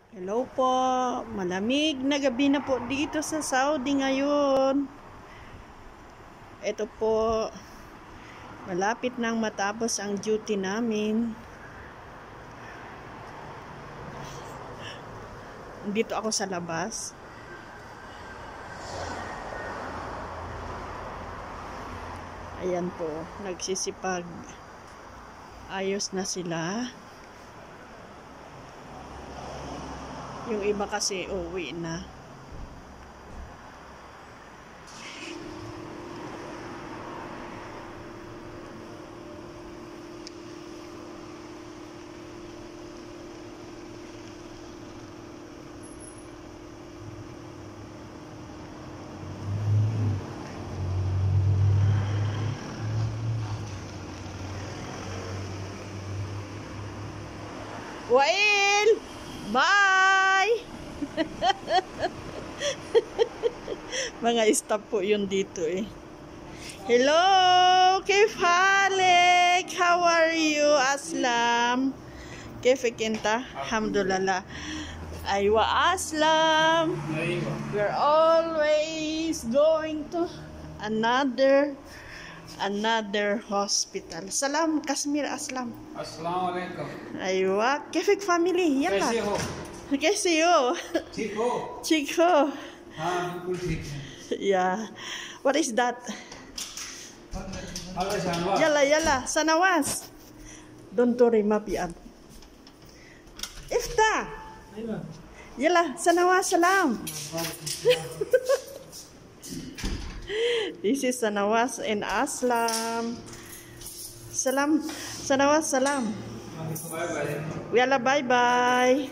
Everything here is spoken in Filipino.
Hello po, malamig na gabi na po dito sa Saudi ngayon. Ito po, malapit nang matapos ang duty namin. Dito ako sa labas. Ayan po, nagsisipag. Ayos na sila. Yung iba kasi uwi na. Wail! Bye! Mga staff po yun dito eh. Hello! Kif halik? How are you, Aslam? Kifik inta? Alhamdulillah. Aywa Aslam. We're always going to another hospital. Salam Kashmir Aslam. अस्सलामुअलैकुम। Aywa, kifik family? Yalla. कैसे हो? कैसे हो? ठीक हो? ठीक हो? हाँ बिल्कुल ठीक है। Yeah. What is that? Hello जानवा। Yalla, yalla. Sanawas. Don't worry, mapian. Ifta. Yalla, sanawas salam. This is Sanawas and Aslam. Salam. Sanawas salam. Bye bye. Yalla, bye-bye.